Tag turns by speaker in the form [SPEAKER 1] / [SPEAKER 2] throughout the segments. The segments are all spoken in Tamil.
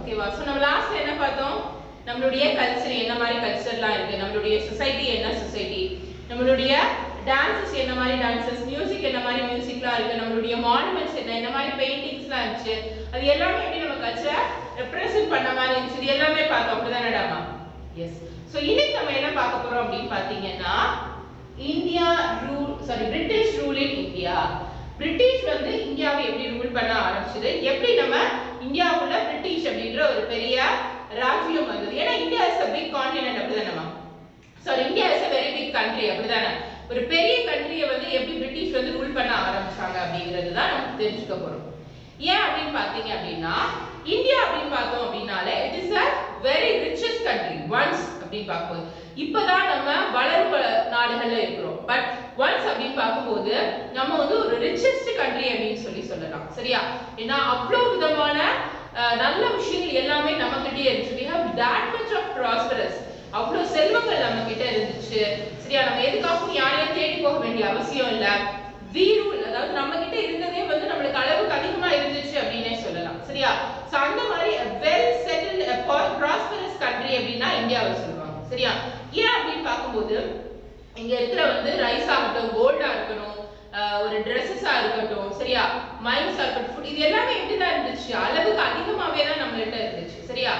[SPEAKER 1] ஓகேவா? சோ நம்ம லாஸ்ட்ல என்ன பார்த்தோம்? நம்மளுடைய கல்ச்சர் என்ன மாதிரி கல்ச்சர்லாம் இருக்கு, நம்மளுடைய சொசைட்டி என்ன சொசைட்டி, நம்மளுடைய டான்சஸ் என்ன மாதிரி டான்சஸ், மியூசிக் என்ன மாதிரி மியூசிக்லாம் இருக்கு, நம்மளுடைய மானுமெண்ட்ஸ் என்ன மாதிரி பெயிண்டிங்ஸ்லாம் இருந்துச்சு, அது எல்லாமே எப்படி நம்ம கல்ச்சரை ரெப்ரசென்ட் பண்ண மாதிரி இருந்துச்சு, இது எல்லாமே பார்த்தோம். அப்படிதானடாமா? எஸ். சோ இன்னைக்கு நம்ம என்ன பார்க்க போறோம் அப்படின்னு பாத்தீங்கன்னா British rule in India. British வந்து இந்தியாவை எப்படி ரூல் பண்ண ஆரம்பிச்சது, எப்படி நம்ம இந்தியாவுல பிரிட்டிஷ் அப்படின்ற ஒரு பெரிய ராஜ்யம் வந்தது. ஏன்னா India is a big continent அப்படிதானமா? India is a very big country அப்படிதானே? ஒரு பெரிய கண்ட்ரியை வந்து எப்படி பிரிட்டிஷ் வந்து ரூல் பண்ண ஆரம்பிச்சாங்க அப்படிங்கிறது தான் நம்ம தெரிஞ்சுக்க போறோம். ஏன் அப்படின்னு பாத்தீங்க அப்படின்னா இந்தியா அப்படின்னு பார்த்தோம் அப்படின்னாலே it is a very richest country once அப்படின்னு பார்க்கும்போது. இப்பதான் நம்ம வளரும் நாடுகள்ல இருக்கிறோம். பட் ஒன்ஸ் அப்படின்னு பார்க்கும்போது நம்ம வந்து ஒரு ரிச்சஸ்ட் கண்ட்ரி அப்படின்னு சொல்லலாம். சரியா? ஏன்னா அவ்வளவு விதமான நல்ல விஷயங்கள் எல்லாமே நம்ம கிட்டே இருந்துச்சு. we have that much of prosperous. அவ்வளவு செல்வங்கள் நம்ம கிட்ட இருந்துச்சு. சரியா? நம்ம எதுக்காகவும் யாரையும் தேடி போக வேண்டிய அவசியம் இல்ல. we rule, அதாவது நம்ம கிட்ட இருந்ததே வந்து நம்மளுக்கு அளவுக்கு அதிகமா இருந்துச்சு அப்படின்னே சொல்லலாம். சரியா? சோ அந்த மாதிரி a well settled prosperous country அப்படின்னா இந்தியாவை சொல்லுவாங்க. சரியா? ஏன் அப்படின்னு பார்க்கும்போது இங்க இருக்கிற வந்து ரைஸ் ஆகட்டும், கோல்டா இருக்கணும், ஒரு ட்ரெஸ்ஸஸா இருக்கட்டும், சரியா, மைன்ஸ் இருக்கட்டும், ஃபுட், இது எல்லாமே எப்படிதான் இருந்துச்சு, அளவுக்கு அதிகமாவே தான் நம்மள்ட்ட இருந்துச்சு. சரியா?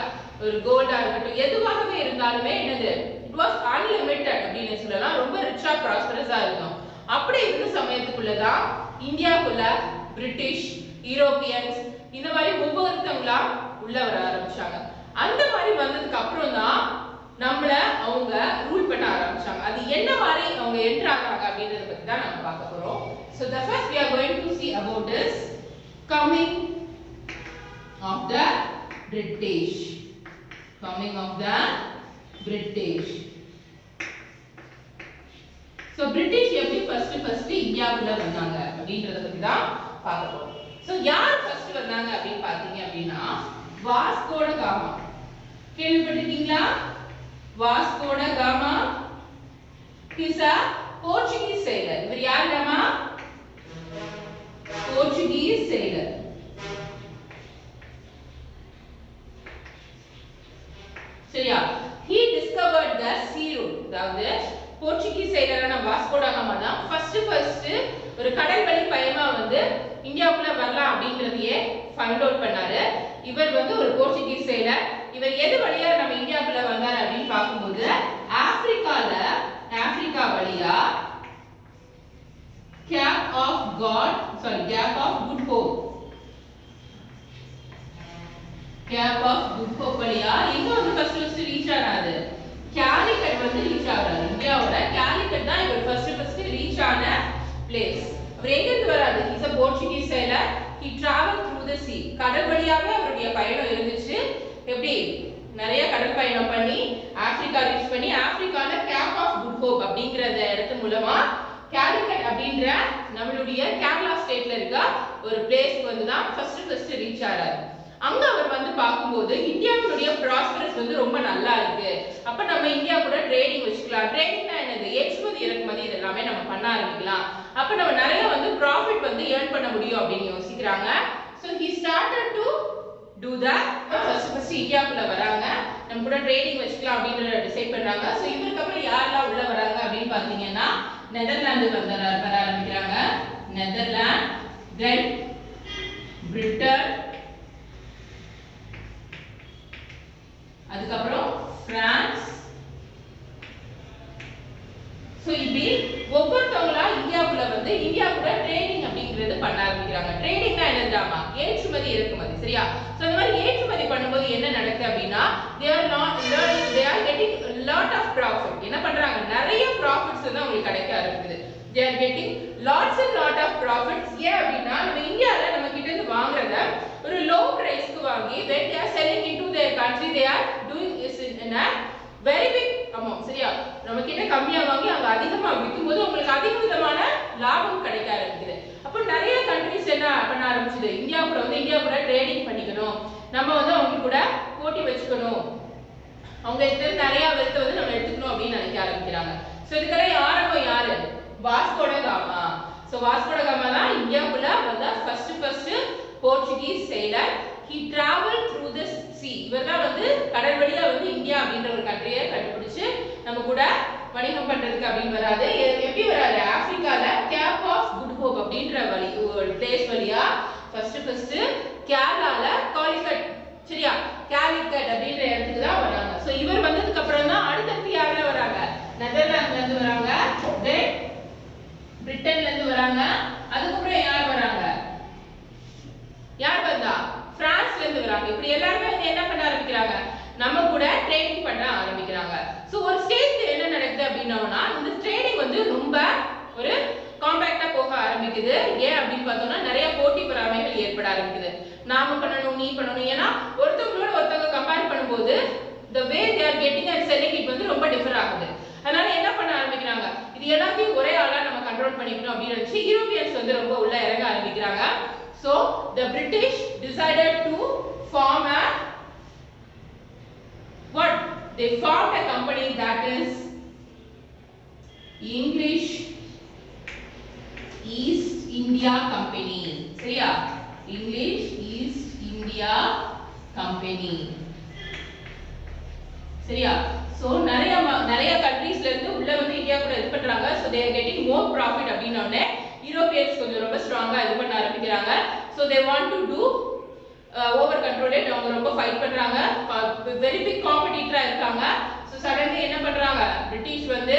[SPEAKER 1] ஒரு கோல்டா இருக்கட்டும், எதுவாகவே இருந்தாலுமே என்னது, இட் வாஸ் அன்லிமிட்டட் அப்படின்னு சொல்லலாம். ரொம்ப ரிச்சா ப்ராஸ்பரஸா இருந்தோம். அப்படி இருந்த சமயத்துக்குள்ளதான் இந்தியாவுக்குள்ள பிரிட்டிஷ், யூரோப்பியன்ஸ் இந்த மாதிரி ஒவ்வொருத்தவங்களா உள்ள வர ஆரம்பிச்சாங்க. அந்த மாதிரி வந்ததுக்கு அப்புறம் தான் நம்மள அவங்க ரூல் பண்ண ஆரம்பிச்சாங்க. அது என்ன மாதிரி அவங்க என்டர் ஆகாங்க அப்படின்றத பத்தி தான் நம்ம பார்க்க போறோம். So the first we are going to see about is coming of the British. Coming of the British. So British எப்படி first இந்தியாவுக்குள்ள வந்தாங்க அப்படின்றத பத்தி தான் பார்க்க போறோம். So யார் first வந்தாங்க அப்படின்னு பாத்தீங்க அப்படின்னா வாஸ்கோ ட காமா. கேள்விப்பட்டிருக்கீங்களா? வாஸ்கோ ட gamma is a Portuguese sailor. இவர் யாருமா? Portuguese sailor. சரியா? he discovered the sea route. அதாவது போர்ச்சுகீஸ் sailor-ஆன வாஸ்கோ ட காமா தான் first ஒரு கடல் வழி பயணமா வந்து இந்தியாவுக்குள்ள வரலாம் அப்படிங்கறதையே ஃபைண்ட் அவுட் பண்ணாரு. இவர் வந்து ஒரு போர்ச்சுகீஸ் sailor. இவர் எது வழியா நம்ம இந்தியாவுக்குள்ள வந்தாரு அப்படின்னு பார்க்கும்போது ஆப்பிரிக்கா வழியா கேப் ஆஃப் குட் ஹோப் வழியா எங்க வந்து ஃபர்ஸ்ட் ரீச் ஆனாரு? கேலிக்கட் வந்து ரீச் ஆகுறாரு. இந்தியாவோட கேலிக்கட் தான் இவர் ஃபர்ஸ்ட் ரீச் ஆன பிளேஸ். அவர் எங்க இருந்து வராரு? Is a Portuguese sailor. he traveled through the sea. கடல் வழியாவே அவருடைய பயணம் இருந்துச்சு. எப்படி? நிறைய கடல் பயணம் பண்ணி ஆப்பிரிக்கா ரீச் பண்ணி ஆப்பிரிக்கால கேப் ஆஃப் குட் ஹோப் அப்படிங்கற இடத்து மூலமா கேலிக்கட் அப்படிங்கற நம்மளுடைய கேரளா ஸ்டேட்ல இருக்க ஒரு பிளேஸ்க்கு வந்து தான் ஃபர்ஸ்ட் ரீச் ஆறாரு. அங்க அவர் வந்து பாக்கும்போது இந்தியாவுடைய ப்ராஸ்பரஸ் வந்து ரொம்ப நல்லா இருக்கு. அப்ப நம்ம இந்தியா கூட ட்ரேடிங் வச்சுக்கலாம். ட்ரேடிங்னா என்னது? ஏற்றுமதி இறக்குமதி இதெல்லாமே நம்ம பண்ண ஆரம்பிக்கலாம். அப்ப நம்ம நிறைய வந்து ப்ராஃபிட் வந்து ஏர்ன் பண்ண முடியும் அப்படின்னு யோசிக்கிறாங்க. So he started to do that. First இந்தியாக்குள்ள வராங்க, நம்ம கூட ட்ரேடிங் வச்சுக்கலாம் அப்படிங்கறத டிசைட் பண்றாங்க. சோ இவருக்கு அப்புறம் யாரெல்லாம் உள்ள வராங்க அப்படின்னு பாத்தீங்கன்னா நெதர்லாந்து வர ஆரம்பிக்கிறாங்க. நெதர்லாந்து, தென் பிரிட்டன், அதுக்கப்புறம் பிரான்ஸ். சோ இப்படி ஒவ்வொருத்தவங்களா இந்தியாவுக்குள்ள வந்து இந்தியா கூட ட்ரேடிங் அப்படிங்கிறது பண்ண ஆரம்பிக்கிறாங்க. ட்ரேடிங்னா என்னதாமா? ஏற்றுமதி இறக்குமதி. சரியா? சோ அந்த மாதிரி ஏற்றுமதி பண்ணும்போது என்ன நடக்குது அப்படின்னா they are getting a lot of profit. என்ன பண்றாங்க? நிறைய ப்ராஃபிட்ஸ் வந்து அவங்களுக்கு கிடைக்க ஆரம்பிக்குது. they are getting lots and lot of profits. ஏன் அப்படின்னா நம்ம இந்தியால நம்ம கிட்ட இருந்து வாங்குறத ஒரு லோ பிரைஸ்க்கு வாங்கி when they are selling into their country they are doing is in a very big amount. சரியா? நம்ம கிட்ட கம்மியா வாங்கி அங்க அதிகமா விக்கும்போது உங்களுக்கு அதிக விதமான லாபம் கிடைக்க ஆரம்பிக்குது. அப்ப நிறைய கண்ட்ரீஸ் என்ன பண்ண ஆரம்பிச்சது? இந்தியா கூட ட்ரேடிங் பண்ணிக்கணும், நம்ம வந்து அவங்க கூட போட்டி வச்சுக்கணும், அவங்க கிட்ட நிறைய வெல்த் வந்து நம்ம எடுத்துக்கணும் அப்படின்னு நினைக்க ஆரம்பிக்கிறாங்க. சோ இதுக்கெல்லாம் ஆரம்பம் யாரு? வாஸ்கோ ட காமா. சோ வாஸ்கோ ட காமா தான் இந்தியாவுக்குள்ள வந்த first Portuguese sailor. he traveled through the sea. இவர்தான் வந்து கடல் வழியா வந்து இந்தியா அப்படின்ற ஒரு கண்ட்ரியை கண்டுபிடிச்சு நம்ம கூட வணிகம் பண்றதுக்கு அப்படின்னு வராது. எப்படி வராது? ஆப்பிரிக்கால கேப் ஆஃப் குட் ஹோப் அப்படின்ற வழி ஒரு பிளேஸ் வழியா ஃபர்ஸ்ட் கேரளால காலிகட், சரியா, காலிகட் அப்படின்ற இடத்துக்கு தான் வராங்க. சோ இவர் வந்ததுக்கு அப்புறம் தான் அடுத்தடுத்து யாரெல்லாம் வராங்க? நெதர்லாந்துல இருந்து வராங்க, தென் பிரிட்டன்ல இருந்து வராங்க, அதுக்கப்புறம் யார் வராங்க? யார் வந்தா? பிரான்ஸ்ல இருந்து வராங்க. இப்படி எல்லாரும் என்ன பண்ண ஆரம்பிக்கிறாங்க? நம்ம கூட ட்ரேடிங் பண்ண ஆரம்பிக்கிறாங்க. சோ ஒரு ஸ்டேஜ்ல என்ன நடக்குது அப்படின்னா இந்த ட்ரேடிங் வந்து ரொம்ப ஒரு காம்பாக்டா போக ஆரம்பிக்குது. ஏன் அப்படின்னு பார்த்தோம்னா நிறைய போட்டி பொறாமைகள் ஏற்பட ஆரம்பிக்குது. நாம பண்ணணும், நீ பண்ணணும். ஏன்னா ஒருத்தவங்களோட ஒருத்தவங்க கம்பேர் பண்ணும்போது the way they are getting and selling it வந்து ரொம்ப டிஃபர் ஆகுது. அதனால என்ன பண்ண ஆரம்பிக்கிறாங்க? இது எல்லாத்தையும் ஒரே ஆளா நம்ம கண்ட்ரோல் பண்ணிக்கணும் அப்படின்னு நினைச்சு யூரோப்பியன்ஸ் வந்து ரொம்ப உள்ள இறங்க ஆரம்பிக்கிறாங்க. So the British decided to form a what? They formed a company that is English East India Company. சரியா? English East India Company. சரியா? So நிறைய கண்ட்ரீஸ்ல இருந்து உள்ள வந்து இந்தியா கூட இது பண்றாங்க. So they are getting more profit அப்படினோனே யூரோப்பியன்ஸ் கொஞ்சம் ரொம்ப ஸ்ட்ராங்கா இது பண்ண ஆரம்பிக்கிறாங்க. So they want to do over control it. அவங்க ரொம்ப ஃபைட் பண்றாங்க. வெரி பிக் காம்படிட்டரா இருக்காங்க. So சடன்லி என்ன பண்றாங்க? பிரிட்டிஷ் வந்து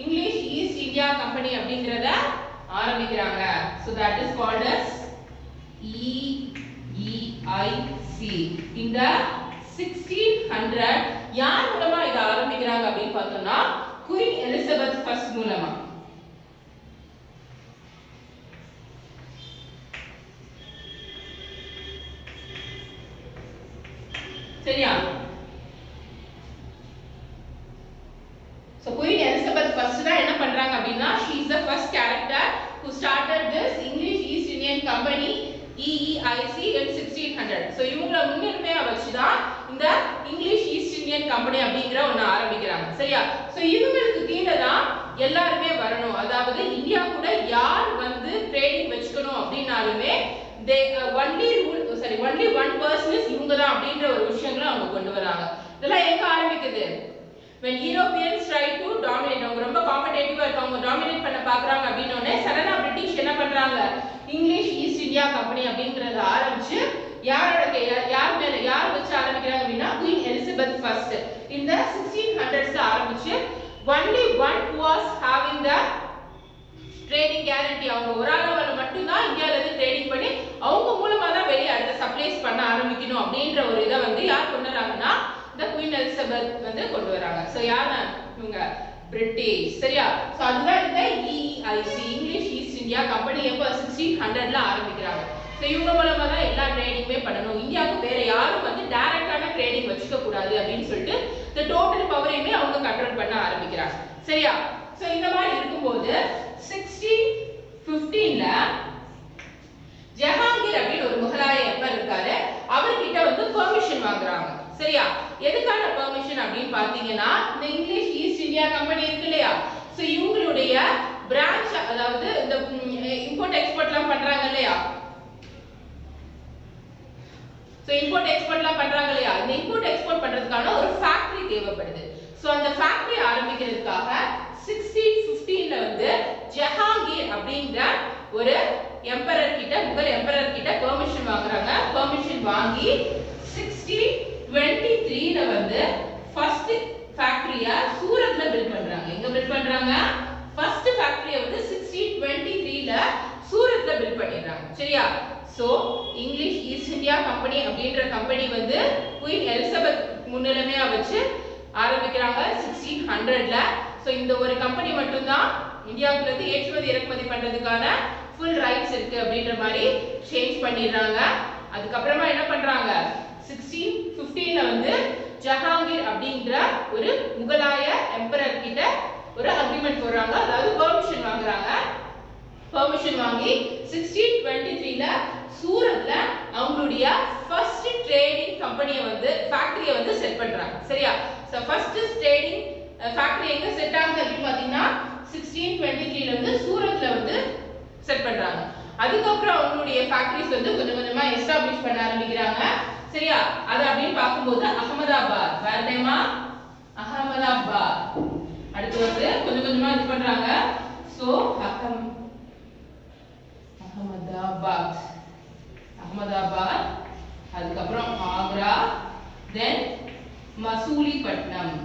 [SPEAKER 1] இங்கிலீஷ் ஈஸ்ட் இந்தியா கம்பெனி அப்படிங்கறத ஆரம்பிக்கிறாங்க. So that is called as EEIC. இந்த 1600 யார் மூலமா இத ஆரம்பிக்கிறாங்க அப்படின்னு பார்த்தோம்னா குயின் எலிசபெத் ஃபர்ஸ்ட் மூலமா. சரியா? So Queen Elizabeth first தான் என்ன பண்றாங்க அப்படினா she is the first character who started this English East Indian Company EEIC in 1600. So இவங்கள முன்னுரிமையா வச்சு தான் இந்த இங்கிலீஷ் ஈஸ்ட் இந்தியன் கம்பெனி அப்படிங்கற ஒண்ணு ஆரம்பிக்கிறாங்க. சரியா? So இவங்களுக்கு கீழ தான் எல்லாரும் வரணும். அதாவது இந்தியா கூட யார் வந்து ட்ரேடிங் வெச்சுக்கணும் அப்படினாலுமே they only one person is இவங்க தான் அப்படிங்கற ஒரு விஷயங்களை அவங்க கொண்டு வராங்க. இதெல்லாம் எங்க ஆரம்பிக்குது? when Europeans try to dominate, அவங்க ரொம்ப காம்படிட்டிவா இருக்காங்க, டாமினேட் பண்ண பார்க்கறாங்க அப்படினோனே சடனா பிரிட்டிஷ் என்ன பண்றாங்க? இங்கிலீஷ் ஈஸ்ட் இந்தியா கம்பெனி அப்படிங்கறத ஆரம்பிச்சு யார் வச்சு ஆரம்பிக்கிறாங்க அப்படினா குயின் எலிசபெத் ஃபர்ஸ்ட் இந்த 1600s ஆரம்பிச்சு only one who was having the trading guarantee, அவங்க ஒரு ஆளவல மட்டும் தான் இந்தியால இருந்து ட்ரேடிங் பண்ணி அவங்க மூலமா தான் வெளிய அடுத்த சப்ளைஸ் பண்ண ஆரம்பிக்கணும் அப்படிங்கற ஒரு இத வந்து யார் கொண்டு வராங்கன்னா the Queen Elizabeth வந்து கொண்டு வராங்க. சோ யாரா? இவங்க பிரிட்டிஷ். சரியா? சோ அதுதான் இந்த EEIC English East India Company எப்ப 1600ல ஆரம்பிக்கிறாங்க. சோ இவங்க மூலமா தான் எல்லா ட்ரேடிங்குமே பண்ணணும். இந்தியாவுக்கு வேற யாரும் வந்து டைரக்டான ட்ரேடிங் வச்சுக்க கூடாது அப்படினு சொல்லிட்டு the டோட்டல் பவரையுமே அவங்க கண்ட்ரோல் பண்ண ஆரம்பிக்கிறாங்க. சரியா? சோ இந்த மாதிரி இருக்கும்போது 1615ல ஜஹாங்கீர் அப்படின ஒரு முகலாய எம்பர் இருக்காரு. அவர்கிட்ட வந்து பெர்மிஷன் வாங்குறாங்க. சரியா? எதுக்கான பெர்மிஷன் அப்படினு பாத்தீங்கன்னா இந்த இங்கிலீஷ் ஈஸ்ட் இந்தியா கம்பெனி இருக்கு இல்லையா? சோ இவங்களுடைய பிரான்ச், அதாவது இந்த இம்போர்ட் எக்ஸ்போர்ட்லாம் பண்றாங்க இல்லையா? சோ இம்போர்ட் எக்ஸ்போர்ட்லாம் பண்றாங்க இல்லையா? இந்த இம்போர்ட் எக்ஸ்போர்ட் பண்றதுக்கான ஒரு ஃபேக்டரி தேவைப்படுது. சோ அந்த ஃபேக்டரி ஆரம்பிக்கிறதுக்காக 1615ல வந்து ஜஹாங்கீர் அப்படிங்கற ஒரு எம்பரர் கிட்ட, முகல் எம்பரர் கிட்ட பெர்மிஷன் வாங்குறாங்க. பெர்மிஷன் வாங்கி 1623ல வந்து ஃபர்ஸ்ட் ஃபேக்டரிய சூரத்ல பில்ட் பண்றாங்க. எங்க பில்ட் பண்றாங்க? ஃபர்ஸ்ட் ஃபேக்டரிய வந்து 1623ல சூரத்ல பில்ட் பண்ணிடுறாங்க. சரியா? So English East India Company அப்படிங்கற கம்பெனி வந்து குயின் எலிசபெத் முன்னிலைமையா வச்சு ஆரம்பிக்கிறாங்க 1600ல. சோ இந்த ஒரு கம்பெனி மட்டும் தான் இந்தியாவுல இருந்து ஏற்றுமதி இறக்குமதி பண்றதுக்கான ஃபுல் ரைட்ஸ் இருக்கு அப்படின்ற மாதிரி சேஞ்ச் பண்ணிடுறாங்க. அதுக்கு அப்புறமா என்ன பண்றாங்க? 1615ல வந்து ஜஹாங்கீர் அப்படிங்கற ஒரு முகலாய எம்பரர் கிட்ட ஒரு அக்ரிமெண்ட் போடுறாங்க. அதாவது பெர்மிஷன் வாங்குறாங்க. பெர்மிஷன் வாங்கி 1623ல சூரத்ல அவங்களுடைய ஃபர்ஸ்ட் ட்ரேடிங் கம்பெனியை வந்து ஃபேக்டரியை வந்து செட் பண்றாங்க. சரியா? சோ ஃபர்ஸ்ட் ட்ரேடிங் ஃபேக்டரி எங்க செட் ஆகுது அப்படின்னு பாத்தீங்கன்னா 1623ல வந்து சூரத்ல வந்து செட் பண்றாங்க. அதுக்கு அப்புறம் அவங்களுடைய ஃபேக்டரிஸ் வந்து கொஞ்சம் கொஞ்சமா எஸ்டாப்லிஷ் பண்ண ஆரம்பிக்கிறாங்க. சரியா? அது அப்படின்னு பார்க்கும்போது அகமதாபாத் வேற டைமா அகமதாபாத். அடுத்து வந்து கொஞ்சம் கொஞ்சமா இது பண்றாங்க. சோ அகமதாபாத் அகமதாபாத், அதுக்கப்புறம் ஆக்ரா, தென் மசூலிப்பட்டினம்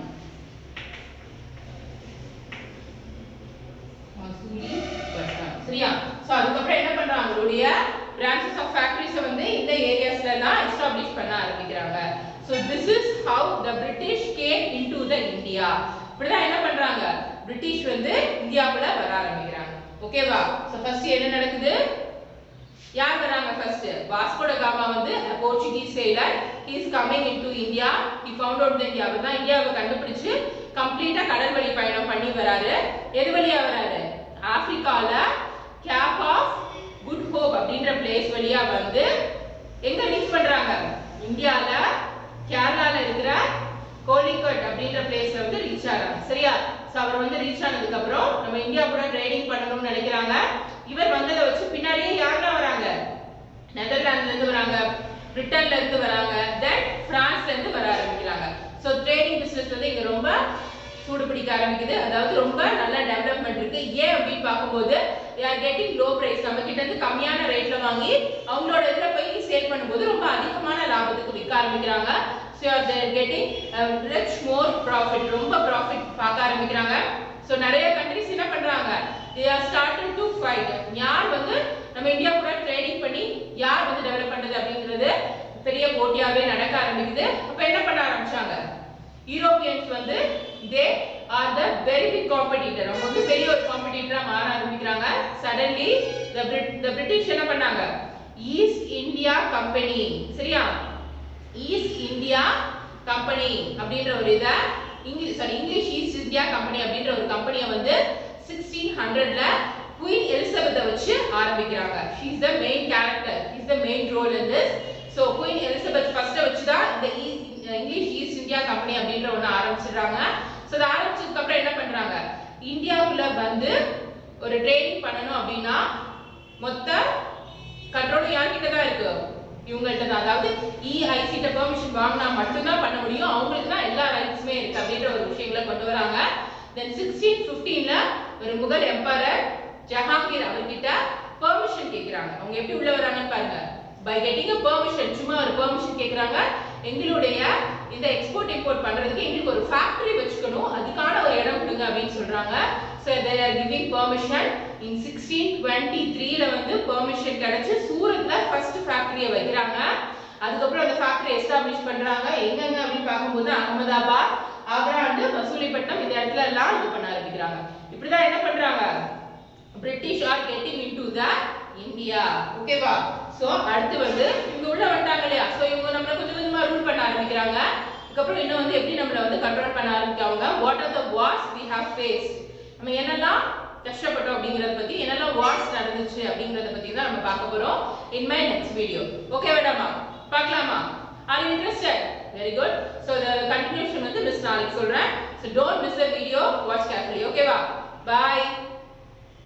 [SPEAKER 1] சரியா? சோ அதுக்கப்புறம் என்ன பண்றாங்க, அவங்களுடைய branches of factories வந்து இந்த ஏரியாஸ்ல தான் எஸ்டாப்லிஷ் பண்ண ஆரம்பிக்கிறாங்க. So this is how the British came into the India. இப்படிதான் என்ன பண்றாங்க, பிரிட்டிஷ் வந்து இந்தியாவுல வர ஆரம்பிக்கிறாங்க. ஓகேவா? சோ ஃபர்ஸ்ட் என்ன நடக்குது, யார் வராங்க ஃபர்ஸ்ட், வாஸ்கோ ட காமா வந்து a Portuguese sailor, he is coming into India, he found out the India. அவர் தான் இந்தியாவை கண்டுபிடிச்சு கம்ப்ளீட்டா கடல் வழி பயணம் பண்ணி வராரு. எது வழியா வராரு, ஆப்பிரிக்கால கேப் ஆஃப் குட் ஹோப் அப்படின்ற பிளேஸ் வழியா வந்து எங்க ரீச் பண்றாங்க, இந்தியால கேரளால இருக்கிற கோலிகட் அப்படின்ற பிளேஸ்ல வந்து ரீச் ஆறாங்க. சரியா? சோ அவர் வந்து ரீச் ஆனதுக்கு அப்புறம் நம்ம இந்தியா கூட ட்ரேடிங் பண்ணணும்னு நினைக்கிறாங்க. இவர் வந்ததை வச்சு பின்னாடியே யாரெல்லாம் வராங்க, நெதர்லாந்துல இருந்து வராங்க, பிரிட்டன்ல இருந்து வராங்க, தென் பிரான்ஸ்ல இருந்து வர ஆரம்பிக்கிறாங்க. சோ ட்ரேடிங் பிசினஸ் வந்து இங்க ரொம்ப சூடு பிடிக்க ஆரம்பிக்குது. அதாவது ரொம்ப நல்ல டெவலப்மெண்ட் இருக்கு. ஏன் அப்படின்னு பார்க்கும்போது they are getting low price, நம்ம கிட்ட இருந்து கம்மியான ரேட்ல வாங்கி அவங்களோட இதுல போய் சேல் பண்ணும்போது ரொம்ப அதிகமான லாபத்துக்கு விற்க ஆரம்பிக்கிறாங்க. so they are getting much more profit, ரொம்ப profit பார்க்க ஆரம்பிக்கிறாங்க. so நிறைய கண்ட்ரிஸ் என்ன பண்றாங்க, they are started to fight, யார் வந்து நம்ம இந்தியா கூட ட்ரேடிங் பண்ணி யார் வந்து டெவலப் பண்றது அப்படிங்கிறது பெரிய போட்டியாவே நடக்க ஆரம்பிக்குது. அப்ப என்ன பண்ண ஆரம்பிச்சாங்க, யூரோப்பியன்ஸ் வந்து they are the very big competitor, அவங்க வந்து பெரிய ஒரு காம்படிட்டரா மாற ஆரம்பிக்கிறாங்க. suddenly the British என்ன பண்ணாங்க, ஈஸ்ட் இந்தியா கம்பெனி, சரியா, ஈஸ்ட் இந்தியா கம்பெனி அப்படின்ற ஒரு இத இங்கிலீஷ் ஈஸ்ட் இந்தியா கம்பெனி அப்படின்ற ஒரு கம்பெனியை வந்து 1600ல குயின் எலிசபெத்தை வச்சு ஆரம்பிக்கிறாங்க. she is the main character, she is the main role in this. so queen Elizabeth first வச்சு தான் இந்த இங்கிலீஷ் ஈஸ்ட் இந்தியா கம்பெனி அப்படின்ற ஒண்ணு ஆரம்பிச்சிடுறாங்க. சோ அது ஆரம்பிச்சதுக்கு அப்புறம் என்ன பண்றாங்க, இந்தியாவுக்குள்ள வந்து ஒரு ட்ரேடிங் பண்ணணும் அப்படின்னா மொத்த கண்ட்ரோல் யார்கிட்ட தான் இருக்கு, இவங்கள்ட்ட தான். அதாவது EIC ட்ட பெர்மிஷன் வாங்கினா மட்டும்தான் பண்ண முடியும், அவங்களுக்கு தான் எல்லா ரைட்ஸுமே இருக்கு அப்படின்ற ஒரு விஷயங்களை கொண்டு வராங்க. தென் 1615ல ஒரு முகல் எம்பரர் ஜஹாங்கீர் அவர்கிட்ட பெர்மிஷன் கேக்குறாங்க. அவங்க எப்படி உள்ள வராங்கன்னு பாருங்க, by getting a permission, சும்மா ஒரு பெர்மிஷன் கேக்குறாங்க, எங்களுடைய இந்த எக்ஸ்போர்ட் இம்போர்ட் பண்றதுக்கு எங்களுக்கு ஒரு ஃபேக்டரி வெச்சுக்கணும், அதுக்கான ஒரு இடம் கொடுங்க அப்படினு சொல்றாங்க. so they are giving permission. in 1623ல வந்து பெர்மிஷன் கிடைச்சு சூரத்ல ஃபர்ஸ்ட் ஃபேக்டரியை வைக்கிறாங்க. அதுக்கு அப்புறம் அந்த ஃபேக்டரி எஸ்டாப்லிஷ் பண்றாங்க. எங்கங்க அப்படி பாக்கும்போது அகமதாபாத், ஆக்ரா and மசூலிப்பட்டினம் இந்த இடத்துல எல்லாம் இது பண்ண ஆரம்பிக்கிறாங்க. இப்படி தான் என்ன பண்றாங்க, British are getting into the India. ஓகேவா? சோ அடுத்து வந்து இங்க உள்ள வந்தாங்க இல்லையா, சோ இவங்க நம்மள கொஞ்சம் கொஞ்சமா ரூல் பண்ண ஆரம்பிக்கிறாங்க. அதுக்கு அப்புறம் இன்னும் வந்து எப்படி நம்மள வந்து கண்ட்ரோல் பண்ண ஆரம்பிச்சாங்க, what are the wars we have faced, நம்ம என்னெல்லாம் கஷ்டப்பட்டோம் அப்படிங்கறத பத்தி, என்னெல்லாம் வார்ஸ் நடந்துச்சு அப்படிங்கறத பத்தி தான் நம்ம பார்க்க போறோம் in my next video. Okay வேண்டாமா, பார்க்கலாமா? are you interested? very good. so the continuation வந்து மிஸ் நாளைக்கு சொல்றேன். so don't miss the video, watch carefully. ஓகேவா? bye.